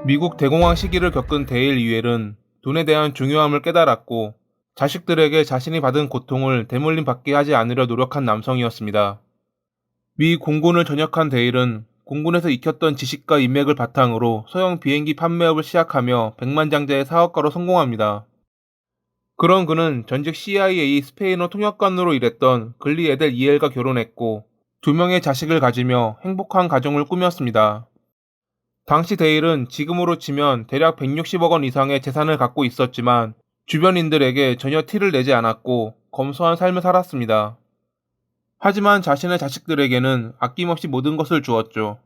미국 대공황 시기를 겪은 데일 이웰은 돈에 대한 중요함을 깨달았고 자식들에게 자신이 받은 고통을 대물림 받게 하지 않으려 노력한 남성이었습니다. 미 공군을 전역한 데일은 공군에서 익혔던 지식과 인맥을 바탕으로 소형 비행기 판매업을 시작하며 백만장자의 사업가로 성공합니다. 그런 그는 전직 CIA 스페인어 통역관으로 일했던 글리 에델 이엘과 결혼했고 두 명의 자식을 가지며 행복한 가정을 꾸몄습니다. 당시 데일은 지금으로 치면 대략 160억 원 이상의 재산을 갖고 있었지만 주변인들에게 전혀 티를 내지 않았고 검소한 삶을 살았습니다. 하지만 자신의 자식들에게는 아낌없이 모든 것을 주었죠.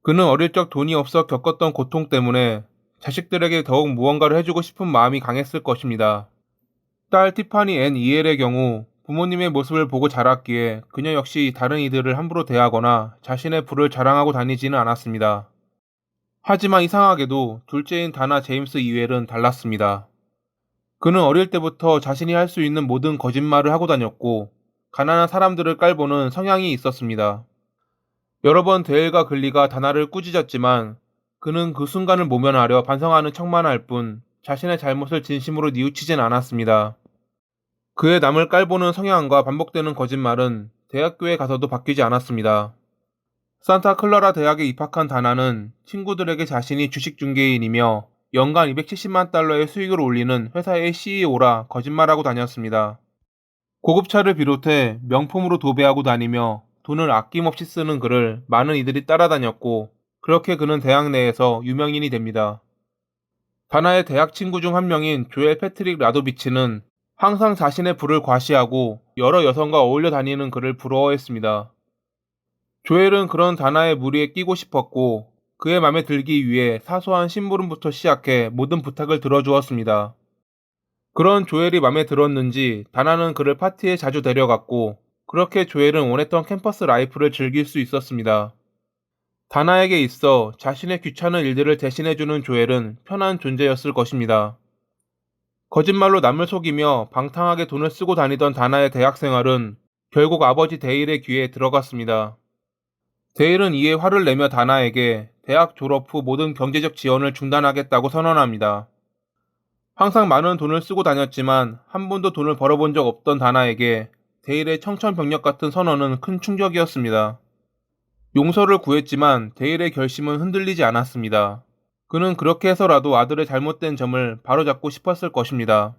그는 어릴 적 돈이 없어 겪었던 고통 때문에 자식들에게 더욱 무언가를 해주고 싶은 마음이 강했을 것입니다. 딸 티파니 앤 이엘의 경우 부모님의 모습을 보고 자랐기에 그녀 역시 다른 이들을 함부로 대하거나 자신의 부를 자랑하고 다니지는 않았습니다. 하지만 이상하게도 둘째인 다나 제임스 이웰은 달랐습니다. 그는 어릴 때부터 자신이 할 수 있는 모든 거짓말을 하고 다녔고 가난한 사람들을 깔보는 성향이 있었습니다. 여러 번 데일과 글리가 다나를 꾸짖었지만 그는 그 순간을 모면하려 반성하는 척만 할 뿐 자신의 잘못을 진심으로 뉘우치진 않았습니다. 그의 남을 깔보는 성향과 반복되는 거짓말은 대학교에 가서도 바뀌지 않았습니다. 산타클라라 대학에 입학한 다나는 친구들에게 자신이 주식 중개인이며 연간 270만 달러의 수익을 올리는 회사의 CEO라 거짓말하고 다녔습니다. 고급차를 비롯해 명품으로 도배하고 다니며 돈을 아낌없이 쓰는 그를 많은 이들이 따라다녔고 그렇게 그는 대학 내에서 유명인이 됩니다. 다나의 대학 친구 중 한 명인 조엘 패트릭 라도비치는 항상 자신의 부를 과시하고 여러 여성과 어울려 다니는 그를 부러워했습니다. 조엘은 그런 다나의 무리에 끼고 싶었고 그의 맘에 들기 위해 사소한 심부름부터 시작해 모든 부탁을 들어주었습니다. 그런 조엘이 맘에 들었는지 다나는 그를 파티에 자주 데려갔고 그렇게 조엘은 원했던 캠퍼스 라이프를 즐길 수 있었습니다. 다나에게 있어 자신의 귀찮은 일들을 대신해주는 조엘은 편한 존재였을 것입니다. 거짓말로 남을 속이며 방탕하게 돈을 쓰고 다니던 다나의 대학 생활은 결국 아버지 데일의 귀에 들어갔습니다. 데일은 이에 화를 내며 다나에게 대학 졸업 후 모든 경제적 지원을 중단하겠다고 선언합니다. 항상 많은 돈을 쓰고 다녔지만 한 번도 돈을 벌어본 적 없던 다나에게 데일의 청천벽력 같은 선언은 큰 충격이었습니다. 용서를 구했지만 데일의 결심은 흔들리지 않았습니다. 그는 그렇게 해서라도 아들의 잘못된 점을 바로잡고 싶었을 것입니다.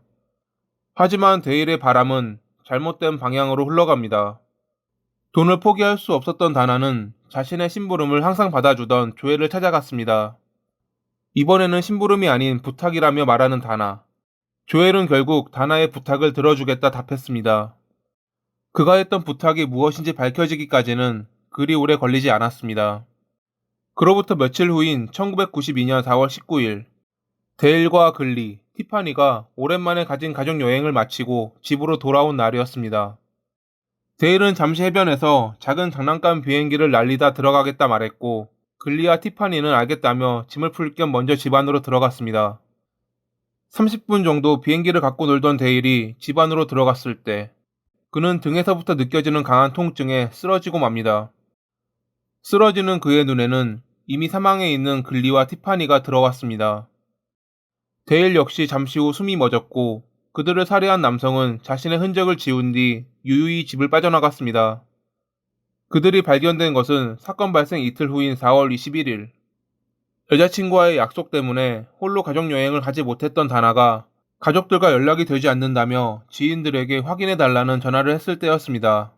하지만 데일의 바람은 잘못된 방향으로 흘러갑니다. 돈을 포기할 수 없었던 다나는 자신의 심부름을 항상 받아주던 조엘을 찾아갔습니다. 이번에는 심부름이 아닌 부탁이라며 말하는 다나. 조엘은 결국 다나의 부탁을 들어주겠다 답했습니다. 그가 했던 부탁이 무엇인지 밝혀지기까지는 그리 오래 걸리지 않았습니다. 그로부터 며칠 후인 1992년 4월 19일, 데일과 글리, 티파니가 오랜만에 가진 가족 여행을 마치고 집으로 돌아온 날이었습니다. 데일은 잠시 해변에서 작은 장난감 비행기를 날리다 들어가겠다 말했고 글리와 티파니는 알겠다며 짐을 풀 겸 먼저 집 안으로 들어갔습니다. 30분 정도 비행기를 갖고 놀던 데일이 집 안으로 들어갔을 때 그는 등에서부터 느껴지는 강한 통증에 쓰러지고 맙니다. 쓰러지는 그의 눈에는 이미 사망해 있는 글리와 티파니가 들어왔습니다. 데일 역시 잠시 후 숨이 멎었고 그들을 살해한 남성은 자신의 흔적을 지운 뒤 유유히 집을 빠져나갔습니다. 그들이 발견된 것은 사건 발생 이틀 후인 4월 21일. 여자친구와의 약속 때문에 홀로 가족여행을 가지 못했던 다나가 가족들과 연락이 되지 않는다며 지인들에게 확인해달라는 전화를 했을 때였습니다.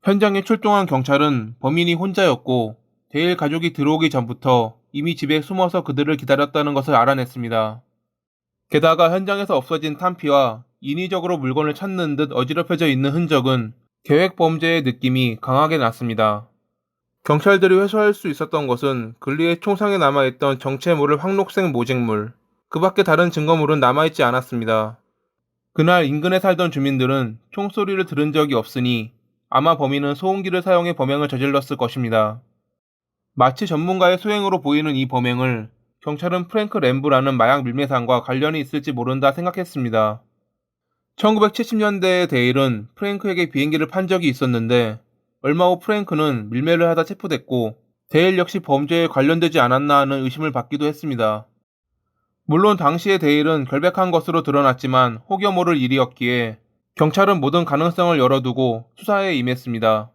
현장에 출동한 경찰은 범인이 혼자였고 데일 가족이 들어오기 전부터 이미 집에 숨어서 그들을 기다렸다는 것을 알아냈습니다. 게다가 현장에서 없어진 탄피와 인위적으로 물건을 찾는 듯 어지럽혀져 있는 흔적은 계획 범죄의 느낌이 강하게 났습니다. 경찰들이 회수할 수 있었던 것은 글리의 총상에 남아있던 정체 모를 황록색 모직물, 그 밖에 다른 증거물은 남아있지 않았습니다. 그날 인근에 살던 주민들은 총소리를 들은 적이 없으니 아마 범인은 소음기를 사용해 범행을 저질렀을 것입니다. 마치 전문가의 소행으로 보이는 이 범행을 경찰은 프랭크 램브라는 마약 밀매상과 관련이 있을지 모른다 생각했습니다. 1970년대에 데일은 프랭크에게 비행기를 판 적이 있었는데 얼마 후 프랭크는 밀매를 하다 체포됐고 데일 역시 범죄에 관련되지 않았나 하는 의심을 받기도 했습니다. 물론 당시의 데일은 결백한 것으로 드러났지만 혹여 모를 일이었기에 경찰은 모든 가능성을 열어두고 수사에 임했습니다.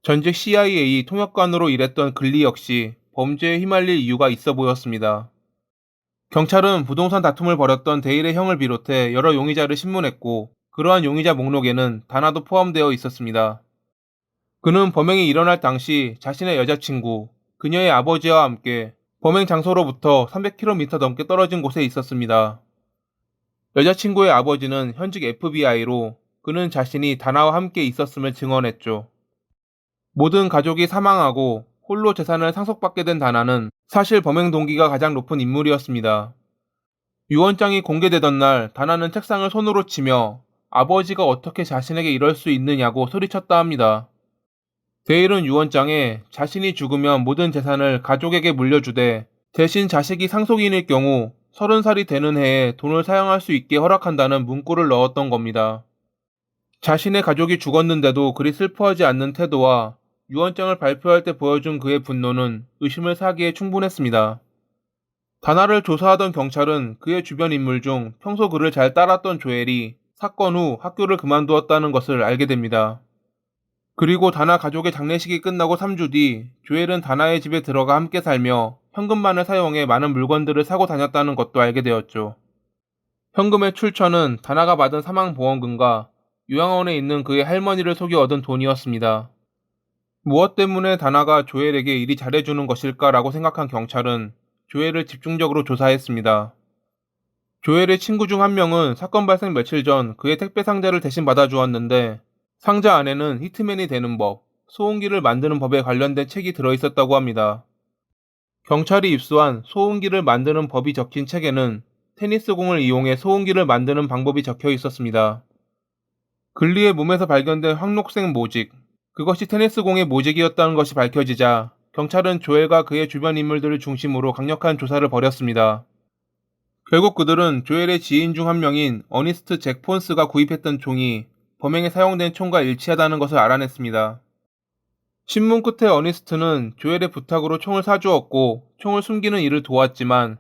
전직 CIA 통역관으로 일했던 글리 역시 범죄에 휘말릴 이유가 있어 보였습니다. 경찰은 부동산 다툼을 벌였던 데일의 형을 비롯해 여러 용의자를 신문했고 그러한 용의자 목록에는 다나도 포함되어 있었습니다. 그는 범행이 일어날 당시 자신의 여자친구, 그녀의 아버지와 함께 범행 장소로부터 300km 넘게 떨어진 곳에 있었습니다. 여자친구의 아버지는 현직 FBI로 그는 자신이 다나와 함께 있었음을 증언했죠. 모든 가족이 사망하고 홀로 재산을 상속받게 된 다나는 사실 범행 동기가 가장 높은 인물이었습니다. 유언장이 공개되던 날 다나는 책상을 손으로 치며 아버지가 어떻게 자신에게 이럴 수 있느냐고 소리쳤다 합니다. 데일은 유언장에 자신이 죽으면 모든 재산을 가족에게 물려주되 대신 자식이 상속인일 경우 30살이 되는 해에 돈을 사용할 수 있게 허락한다는 문구를 넣었던 겁니다. 자신의 가족이 죽었는데도 그리 슬퍼하지 않는 태도와 유언장을 발표할 때 보여준 그의 분노는 의심을 사기에 충분했습니다. 다나를 조사하던 경찰은 그의 주변 인물 중 평소 그를 잘 따랐던 조엘이 사건 후 학교를 그만두었다는 것을 알게 됩니다. 그리고 다나 가족의 장례식이 끝나고 3주 뒤 조엘은 다나의 집에 들어가 함께 살며 현금만을 사용해 많은 물건들을 사고 다녔다는 것도 알게 되었죠. 현금의 출처는 다나가 받은 사망보험금과 요양원에 있는 그의 할머니를 속여 얻은 돈이었습니다. 무엇 때문에 다나가 조엘에게 이리 잘해주는 것일까라고 생각한 경찰은 조엘을 집중적으로 조사했습니다. 조엘의 친구 중 한 명은 사건 발생 며칠 전 그의 택배 상자를 대신 받아주었는데 상자 안에는 히트맨이 되는 법, 소음기를 만드는 법에 관련된 책이 들어있었다고 합니다. 경찰이 입수한 소음기를 만드는 법이 적힌 책에는 테니스공을 이용해 소음기를 만드는 방법이 적혀 있었습니다. 글리의 몸에서 발견된 황록색 모직, 그것이 테니스공의 모직이었다는 것이 밝혀지자 경찰은 조엘과 그의 주변 인물들을 중심으로 강력한 조사를 벌였습니다. 결국 그들은 조엘의 지인 중 한 명인 어니스트 잭 폰스가 구입했던 총이 범행에 사용된 총과 일치하다는 것을 알아냈습니다. 신문 끝에 어니스트는 조엘의 부탁으로 총을 사주었고 총을 숨기는 일을 도왔지만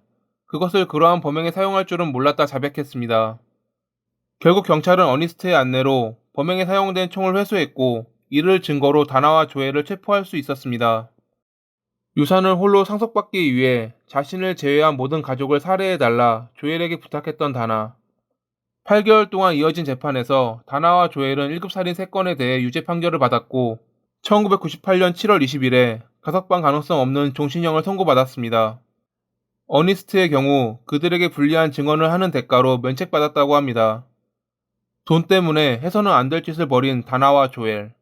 그것을 그러한 범행에 사용할 줄은 몰랐다 자백했습니다. 결국 경찰은 어니스트의 안내로 범행에 사용된 총을 회수했고 이를 증거로 다나와 조엘을 체포할 수 있었습니다. 유산을 홀로 상속받기 위해 자신을 제외한 모든 가족을 살해해달라 조엘에게 부탁했던 다나. 8개월 동안 이어진 재판에서 다나와 조엘은 1급 살인 3건에 대해 유죄 판결을 받았고 1998년 7월 20일에 가석방 가능성 없는 종신형을 선고받았습니다. 어니스트의 경우 그들에게 불리한 증언을 하는 대가로 면책받았다고 합니다. 돈 때문에 해서는 안 될 짓을 벌인 다나와 조엘.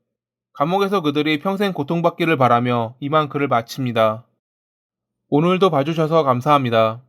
감옥에서 그들이 평생 고통받기를 바라며 이만 글을 마칩니다. 오늘도 봐주셔서 감사합니다.